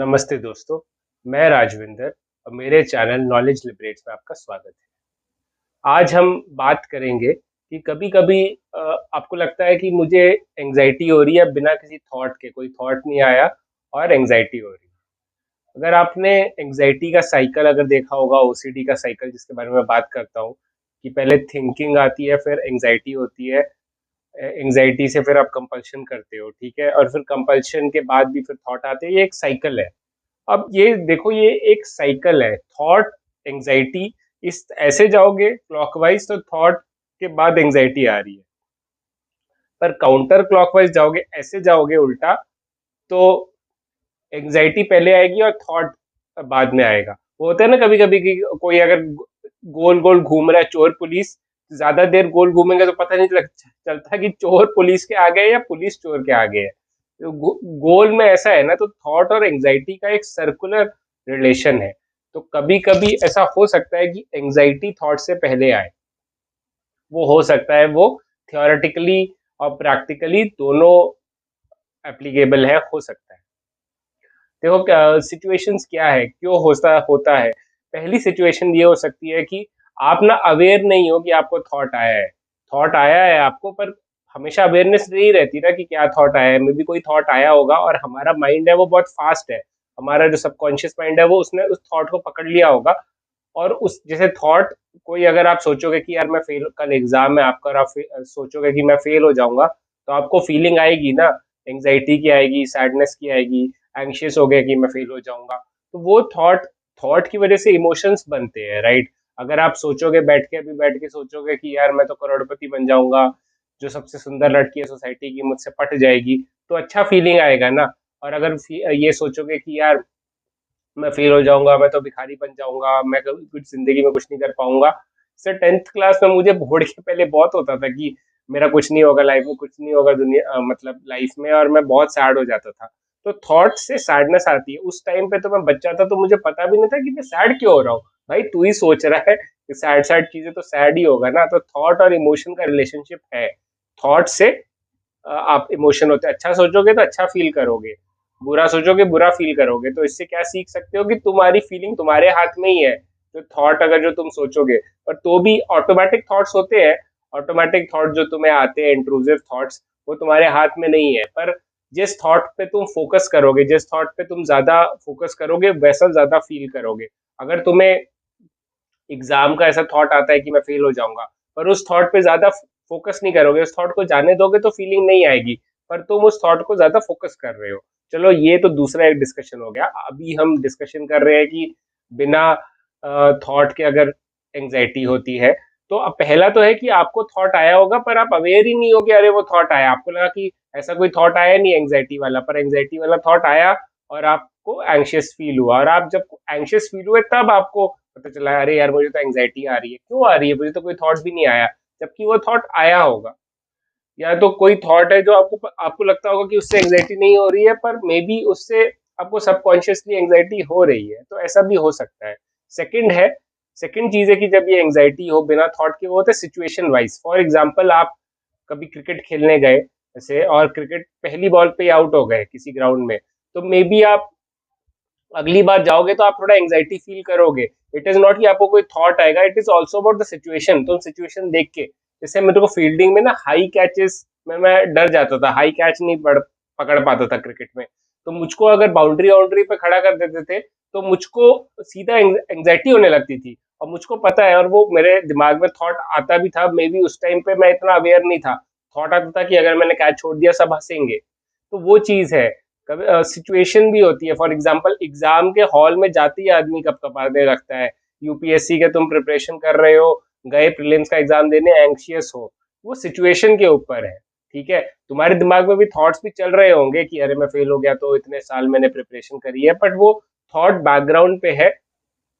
नमस्ते दोस्तों, मैं राजविंदर और मेरे चैनल नॉलेज लिबरेट्स में आपका स्वागत है। आज हम बात करेंगे कि कभी-कभी आपको लगता है कि मुझे एंग्जायटी हो रही है बिना किसी थॉट के, कोई थॉट नहीं आया और एंग्जायटी हो रही है। अगर आपने एंग्जायटी का साइकिल अगर देखा होगा, ओसीडी का साइकिल जिसके बारे में मैं बात करता हूँ कि पहले थिंकिंग आती है, फिर एंग्जायटी होती है, एंग्जायटी से फिर आप कंपल्शन करते हो, ठीक है? और फिर कंपल्शन के बाद भी फिर थॉट आते हैं, ये एक साइकिल है। अब ये देखो, ये एक साइकिल है, थॉट, एंग्जाइटी, इस ऐसे जाओगे क्लॉकवाइज तो थॉट के बाद एंग्जाइटी आ रही है, पर काउंटर क्लॉकवाइज जाओगे, ऐसे जाओगे उल्टा, तो एंग्जाइटी पहले आएगी और थॉट बाद में आएगा। वो होता है ना कभी कभी कि कोई अगर गोल गोल घूम रहा है, चोर पुलिस, ज्यादा देर गोल घूमेंगे तो पता नहीं चलता कि चोर पुलिस के आगे है या पुलिस चोर के आगे है। तो गोल में ऐसा है ना, तो थॉट और एंग्जाइटी का एक सर्कुलर रिलेशन है। तो कभी कभी ऐसा हो सकता है कि एंग्जाइटी थॉट से पहले आए। वो हो सकता है, वो थियोरेटिकली और प्रैक्टिकली दोनों एप्लीकेबल है, हो सकता है। देखो क्या सिचुएशंस क्या है, क्यों होता होता है। पहली सिचुएशन ये हो सकती है कि आप ना अवेयर नहीं हो कि आपको थॉट आया है। थॉट आया है आपको, पर हमेशा अवेयरनेस नहीं रहती ना कि क्या थॉट आया है। मे बी कोई थॉट आया होगा और हमारा माइंड है वो बहुत फास्ट है, हमारा जो सबकॉन्शियस माइंड है वो उसने उस थॉट को पकड़ लिया होगा। और उस जैसे थॉट, कोई अगर आप सोचोगे कि यार मैं फेल, कल एग्जाम है आपका और आप सोचोगे कि मैं फेल हो जाऊंगा, तो आपको फीलिंग आएगी ना, एंग्जाइटी की आएगी, सैडनेस की आएगी, एंग्शियस हो गया कि मैं फेल हो जाऊंगा। तो वो थॉट, थॉट की वजह से इमोशंस बनते हैं, राइट? अगर आप सोचोगे, बैठ के अभी बैठ के सोचोगे कि यार मैं तो करोड़पति बन जाऊंगा, जो सबसे सुंदर लड़की है सोसाइटी की मुझसे पट जाएगी, तो अच्छा फीलिंग आएगा ना। और अगर ये सोचोगे कि यार मैं फेल हो जाऊंगा, मैं तो भिखारी बन जाऊंगा, मैं कभी कुछ जिंदगी में कुछ नहीं कर पाऊंगा। सर 10th क्लास में मुझे बोर्ड के पहले बहुत होता था कि मेरा कुछ नहीं होगा लाइफ में, कुछ नहीं होगा दुनिया मतलब लाइफ में, और मैं बहुत सैड हो जाता था। तो थॉट से सैडनेस आती है। उस टाइम पे तो मैं बच्चा था, तो मुझे पता भी नहीं था कि मैं सैड क्यों हो रहा हूँ। भाई तू ही सोच रहा है कि सैड सैड चीजें तो सैड ही होगा ना। तो थॉट और इमोशन का रिलेशनशिप है। थॉट से आप इमोशन होते हैं, अच्छा सोचोगे तो अच्छा फील करोगे, बुरा सोचोगे बुरा फील करोगे। तो इससे क्या सीख सकते हो कि तुम्हारी फीलिंग तुम्हारे हाथ में ही है। जो थॉट अगर जो तुम सोचोगे, पर तो भी ऑटोमेटिक थॉट्स होते हैं, ऑटोमेटिक थॉट जो तुम्हें आते हैं, इंट्रूसिव थॉट्स, वो तुम्हारे हाथ में नहीं है। पर जिस थॉट पे तुम फोकस करोगे, जिस थॉट पे तुम ज्यादा फोकस करोगे, वैसा ज्यादा फील करोगे। अगर तुम्हें एग्जाम का ऐसा थॉट आता है कि मैं फेल हो जाऊंगा, पर उस थॉट पे ज्यादा फोकस नहीं करोगे, उस थॉट को जाने दोगे, तो फीलिंग नहीं आएगी। पर तुम उस थॉट को ज्यादा फोकस कर रहे हो। चलो ये तो दूसरा एक डिस्कशन हो गया। अभी हम डिस्कशन कर रहे हैं कि बिना थॉट के अगर एंग्जाइटी होती है, तो अब पहला तो है कि आपको थॉट आया होगा पर आप अवेयर ही नहीं हो कि अरे वो थॉट आया। आपको लगा कि ऐसा कोई थॉट आया नहीं एंग्जाइटी वाला, पर एंग्जाइटी वाला थॉट आया और आपको एंग्शियस फील हुआ। और आप जब एंग्शियस फील हुए, तब आपको पता चला अरे यार मुझे तो एंग्जाइटी आ रही है। क्यों आ रही है? मुझे तो कोई थॉट भी नहीं आया, जबकि वो थॉट आया होगा। या तो कोई थॉट है जो आपको आपको लगता होगा कि उससे एंग्जाइटी नहीं हो रही है, पर मे बी उससे आपको सबकॉन्शियसली एंग्जाइटी हो रही है। तो ऐसा भी हो सकता है। सेकंड है, सेकंड चीज है कि जब ये एंग्जाइटी हो बिना थॉट के, वो होता है सिचुएशन वाइज। फॉर एग्जाम्पल, आप कभी क्रिकेट खेलने गए जैसे, और क्रिकेट पहली बॉल पे आउट हो गए किसी ग्राउंड में, तो मे बी आप अगली बार जाओगे तो आप थोड़ा एंग्जाइटी फील करोगे। इट इज नॉट कि आपको कोई थॉट आएगा, it is also about the situation. तुम सिचुएशन देख के, जैसे मेरे को फील्डिंग में ना हाई कैचेस में मैं डर जाता था, हाई कैच नहीं पकड़ पाता था क्रिकेट में। तो मुझको अगर बाउंड्री बाउंड्री पे खड़ा कर देते थे, तो मुझको सीधा एंग्जाइटी होने लगती थी। और मुझको पता है, और वो मेरे दिमाग में थॉट आता भी था, मे बी उस टाइम पे मैं इतना अवेयर नहीं था। थॉट आता था कि अगर मैंने कैच छोड़ दिया सब हंसेंगे। तो वो चीज है। कभी सिचुएशन भी होती है। फॉर एग्जांपल, एग्जाम के हॉल में जाते ही आदमी कपकपाने लगता है। यूपीएससी के तुम प्रिपरेशन कर रहे हो, गए प्रीलिम्स का एग्जाम देने, एंग्शियस हो, वो सिचुएशन के ऊपर है। ठीक है, तुम्हारे दिमाग में भी थॉट्स भी चल रहे होंगे कि अरे मैं फेल हो गया तो इतने साल मैंने प्रिपरेशन करी है, बट वो थॉट बैकग्राउंड पे है।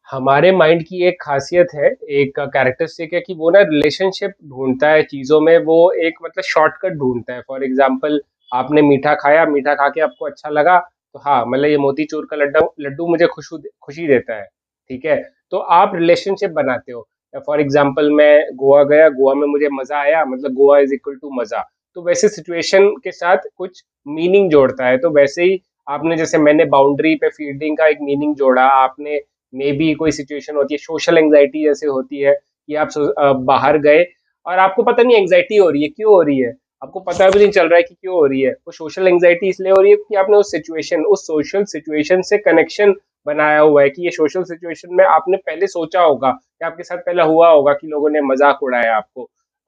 हमारे माइंड की एक खासियत है, एक कैरेक्टरिस्टिक है कि वो ना रिलेशनशिप ढूंढता है चीजों में। वो एक मतलब शॉर्टकट ढूंढता है। फॉर एग्जांपल, आपने मीठा खाया, मीठा खा के आपको अच्छा लगा, तो हाँ मतलब ये मोतीचूर का लड्डू लड्डू मुझे खुशी देता है। ठीक है, तो आप रिलेशनशिप बनाते हो। फॉर एग्जाम्पल, मैं गोवा गया, गोवा में मुझे मजा आया, मतलब गोवा इज इक्वल टू मजा। तो वैसे सिचुएशन के साथ कुछ मीनिंग जोड़ता है। तो वैसे ही आपने जैसे मैंने बाउंड्री पे फील्डिंग का एक मीनिंग जोड़ा, आपने मे बी कोई सिचुएशन होती है सोशल एंग्जाइटी जैसे होती है कि आप बाहर गए और आपको पता नहीं एंग्जाइटी हो रही है, क्यों हो रही है, आपको पता भी नहीं चल रहा है कि क्यों हो रही है। वो सोशल एंग्जाइटी इसलिए हो रही है कि आपने उस सोशल सिचुएशन से कनेक्शन बनाया हुआ है कि ये सोशल सिचुएशन में आपने पहले सोचा होगा कि आपके साथ पहले हुआ होगा कि लोगों ने मजाक उड़ाया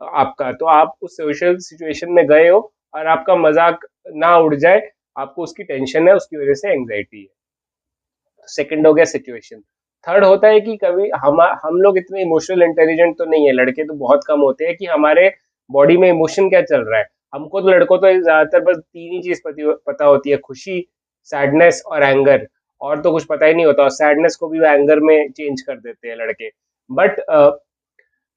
आपका, तो आप उस सोशल सिचुएशन में गए हो और आपका मजाक ना उड़ जाए, आपको उसकी टेंशन है, उसकी वजह से एंग्जाइटी है। सेकंड हो गया सिचुएशन। थर्ड होता है कि कभी हम लोग इतने इमोशनल इंटेलिजेंट तो नहीं है, लड़के तो बहुत कम होते हैं कि हमारे बॉडी में इमोशन क्या चल रहा है। हमको तो लड़कों तो ज्यादातर बस तीन ही चीज पता होती है, खुशी, सैडनेस और एंगर, और तो कुछ पता ही नहीं होता, और सैडनेस को भी वो एंगर में चेंज कर देते हैं लड़के। बट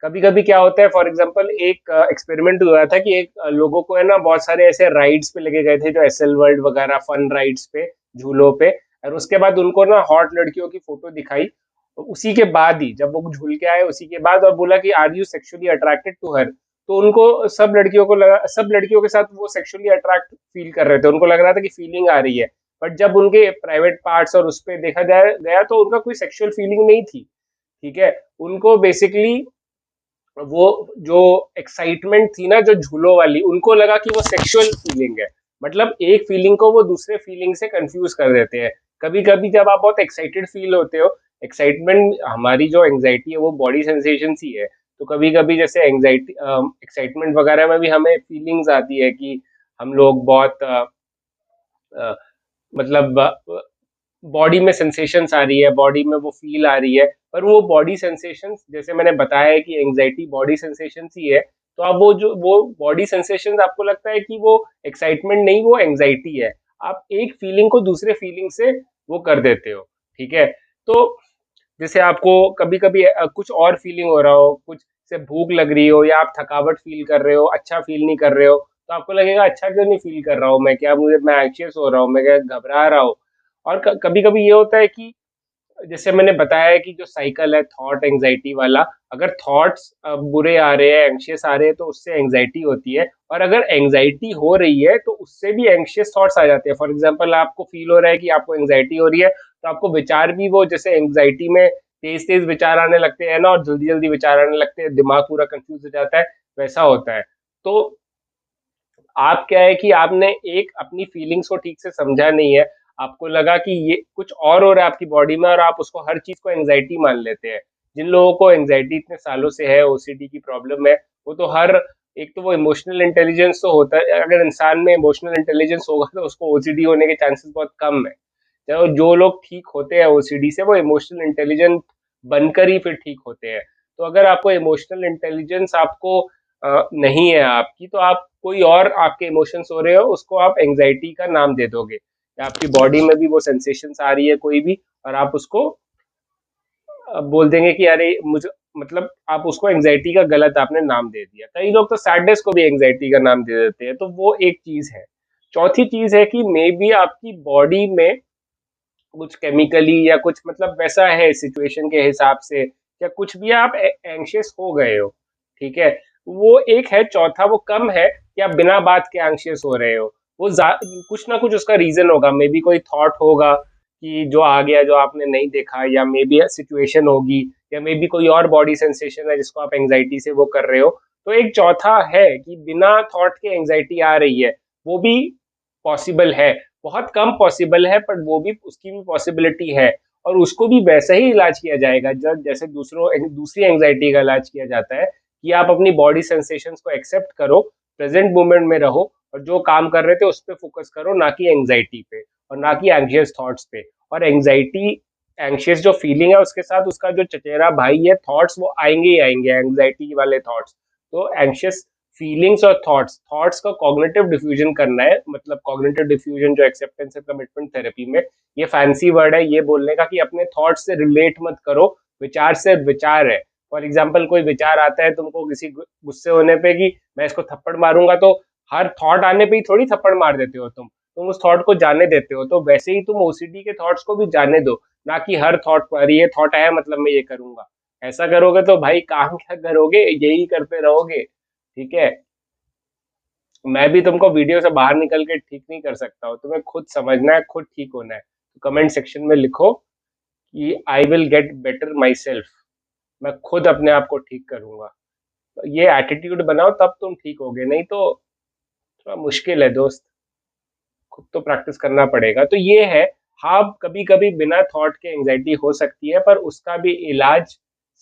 कभी कभी क्या होता है, फॉर एग्जाम्पल एक एक्सपेरिमेंट हुआ था कि एक लोगों को है ना बहुत सारे ऐसे राइड्स पे लेके गए थे, जो एसएल वर्ल्ड वगैरह फन राइड्स पे, झूलों पे, और उसके बाद उनको ना हॉट लड़कियों की फोटो दिखाई। तो उसी के बाद ही जब वो झूल के आए उसी के बाद और बोला कि are you sexually attracted to her, तो उनको सब लड़कियों के साथ वो सेक्सुअली अट्रैक्ट फील कर रहे थे, उनको लग रहा था कि फीलिंग आ रही है। बट जब उनके प्राइवेट पार्ट्स और उस पे देखा जाए गया तो उनका कोई सेक्सुअल फीलिंग नहीं थी। ठीक है, उनको बेसिकली वो जो एक्साइटमेंट थी ना जो झूलों वाली, उनको लगा कि वो सेक्सुअल फीलिंग है। मतलब एक फीलिंग को वो दूसरे फीलिंग से कंफ्यूज कर देते हैं। कभी कभी जब आप बहुत एक्साइटेड फील होते हो, एक्साइटमेंट, हमारी जो एंग्जाइटी है वो बॉडी सेंसेशन ही है, तो कभी कभी जैसे एंग्जाइटी एक्साइटमेंट वगैरह में भी हमें फीलिंग्स आती है कि हम लोग बहुत अ, मतलब बॉडी में सेंसेशंस आ रही है, बॉडी में वो फील आ रही है। पर वो बॉडी सेंसेशंस, जैसे मैंने बताया है कि एंग्जाइटी बॉडी सेंसेशंस ही है, तो आप वो बॉडी सेंसेशंस आपको लगता है कि वो एक्साइटमेंट नहीं, वो एंग्जाइटी है। आप एक फीलिंग को दूसरे फीलिंग से वो कर देते हो। ठीक है, तो जैसे आपको कभी कभी कुछ और फीलिंग हो रहा हो, कुछ से भूख लग रही हो या आप थकावट फील कर रहे हो, अच्छा फील नहीं कर रहे हो, तो आपको लगेगा अच्छा क्यों नहीं फील कर रहा हूँ मैं, क्या मैं एंशियस हो रहा हूँ, मैं क्या घबरा रहा हूँ। और कभी कभी ये होता है कि जैसे मैंने बताया है कि जो साइकिल है थॉट एंग्जाइटी वाला, अगर थॉट्स बुरे आ रहे हैं, एंशियस आ रहे हैं, तो उससे एंग्जाइटी होती है। और अगर एंग्जाइटी हो रही है तो उससे भी एंशियस थॉट्स आ जाते हैं। फॉर एग्जांपल आपको फील हो रहा है कि आपको एंग्जाइटी हो रही है, तो आपको विचार भी वो जैसे एंग्जाइटी में तेज तेज विचार आने लगते हैं ना, और जल्दी जल्दी विचार आने लगते हैं, दिमाग पूरा कंफ्यूज हो जाता है, वैसा होता है। तो आप क्या है कि आपने एक अपनी फीलिंग्स को ठीक से समझा नहीं है, आपको लगा कि ये कुछ और हो रहा है आपकी बॉडी में, और आप उसको हर चीज को एंग्जाइटी मान लेते हैं। जिन लोगों को एंग्जाइटी इतने सालों से है, ओसीडी की प्रॉब्लम है, वो तो हर एक तो वो इमोशनल इंटेलिजेंस तो होता है, अगर इंसान में इमोशनल इंटेलिजेंस होगा तो उसको ओसीडी होने के चांसेस बहुत कम है। तो जो लोग ठीक होते हैं ओसीडी से, वो इमोशनल इंटेलिजेंट बनकर ही फिर ठीक होते हैं। तो अगर आपको इमोशनल इंटेलिजेंस आपको नहीं है आपकी, तो आप कोई और आपके इमोशंस हो रहे हो उसको आप एंग्जाइटी का नाम दे दोगे, या आपकी बॉडी में भी वो सेंसेशंस आ रही है कोई भी, और आप उसको बोल देंगे कि अरे मुझे, मतलब आप उसको एंग्जाइटी का गलत आपने नाम दे दिया। कई लोग तो सैडनेस को भी एंग्जाइटी का नाम दे देते हैं, तो वो एक चीज है। चौथी चीज है कि मे बी आपकी बॉडी में कुछ केमिकली या कुछ मतलब वैसा है सिचुएशन के हिसाब से, या कुछ भी आप एंशियस हो गए हो। ठीक है, वो एक है। चौथा वो कम है कि आप बिना बात के एंशियस हो रहे हो, वो कुछ ना कुछ उसका रीजन होगा, मे बी कोई थॉट होगा कि जो आ गया जो आपने नहीं देखा, या मे बी सिचुएशन होगी, या मे बी कोई और बॉडी सेंसेशन है जिसको आप एंग्जाइटी से वो कर रहे हो। तो एक चौथा है कि बिना थॉट के एंग्जाइटी आ रही है, वो भी पॉसिबल है। बहुत कम पॉसिबल है, पर वो भी, उसकी भी पॉसिबिलिटी है। और उसको भी वैसे ही इलाज किया जाएगा जब जैसे दूसरी एंग्जाइटी का इलाज किया जाता है, कि आप अपनी बॉडी सेंसेशंस को एक्सेप्ट करो, प्रेजेंट मोमेंट में रहो, और जो काम कर रहे थे उस पर फोकस करो, ना कि एंग्जाइटी पे और ना कि एंग्शियस थॉट्स पे। और एंग्जाइटी, एंग्शियस जो फीलिंग है उसके साथ उसका जो चचेरा भाई है थॉट्स, वो आएंगे ही आएंगे, एंग्जाइटी वाले थॉट्स। तो एंग्शियस फीलिंग्स और थॉट्स, थॉट्स का कॉग्निटिव डिफ्यूजन करना है, मतलब कॉग्निटिव डिफ्यूजन जो एक्सेप्टेंस एंड कमिटमेंट थेरेपी में, ये फैंसी वर्ड है ये बोलने का कि अपने थॉट्स से रिलेट मत करो, विचार से विचार है। फॉर एग्जाम्पल कोई विचार आता है तुमको किसी गुस्से होने पे कि मैं इसको थप्पड़ मारूंगा, तो हर थॉट आने पे ही थोड़ी थप्पड़ मार देते हो तुम उस थॉट को जाने देते हो। तो वैसे ही तुम ओसीडी के थॉट्स को भी जाने दो, ना कि हर थॉट पर ये थॉट आया मतलब मैं ये करूंगा। ऐसा करोगे तो भाई काम क्या करोगे, यही करते रहोगे। ठीक है, मैं भी तुमको वीडियो से बाहर निकल के ठीक नहीं कर सकता हूँ, तुम्हें खुद समझना है, खुद ठीक होना है। तो कमेंट सेक्शन में लिखो कि I will get better my self, मैं खुद अपने आप को ठीक करूंगा। तो ये एटीट्यूड बनाओ तब तुम ठीक होगे, नहीं तो थोड़ा मुश्किल है दोस्त। खुद तो प्रैक्टिस करना पड़ेगा। तो ये है, हाँ कभी कभी बिना थॉट के एंजाइटी हो सकती है, पर उसका भी इलाज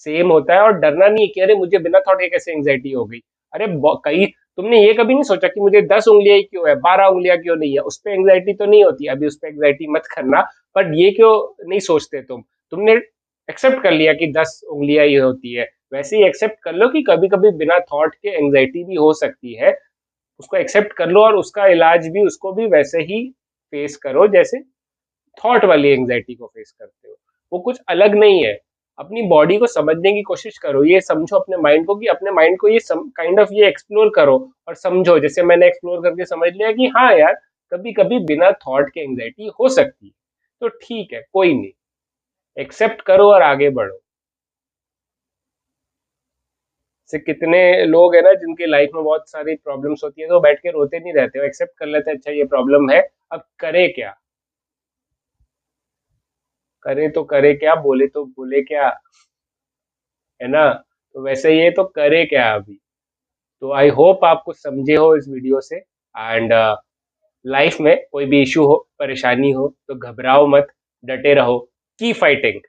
सेम होता है। और डरना नहीं है कि अरे मुझे बिना थॉट के कैसे एंजाइटी हो गई। अरे कई, तुमने ये कभी नहीं सोचा कि मुझे 10 उंगलियां ही क्यों है, 12 उंगलियां क्यों नहीं है? उस पर एंजाइटी तो नहीं होती, अभी उस पर एंजाइटी मत करना। बट ये क्यों नहीं सोचते तुमने एक्सेप्ट कर लिया कि 10 उंगलियां ही होती है। वैसे ही एक्सेप्ट कर लो कि कभी कभी बिना थॉट के एंजाइटी भी हो सकती है। उसको एक्सेप्ट कर लो और उसका इलाज भी, उसको भी वैसे ही फेस करो जैसे थॉट वाली एंजाइटी को फेस करते हो। वो कुछ अलग नहीं है। अपनी बॉडी को समझने की कोशिश करो, ये समझो अपने माइंड को, कि अपने माइंड को ये काइंड ऑफ ये एक्सप्लोर करो और समझो, जैसे मैंने एक्सप्लोर करके समझ लिया कि हाँ यार, कभी कभी बिना थॉट के एंजाइटी हो सकती है। तो ठीक है, कोई नहीं, एक्सेप्ट करो और आगे बढ़ो। से कितने लोग हैं ना जिनकी लाइफ में बहुत सारी प्रॉब्लम्स होती है, तो वो बैठ के रोते नहीं रहते, वो एक्सेप्ट कर लेते हैं, अच्छा ये प्रॉब्लम है, अब करे क्या? करे तो करे क्या, बोले तो बोले क्या, है ना? तो वैसे ये तो करे क्या अभी। तो आई होप आप कुछ समझे हो इस वीडियो से। एंड लाइफ में कोई भी इशू हो, परेशानी हो, तो घबराओ मत, डटे रहो, की फाइटिंग।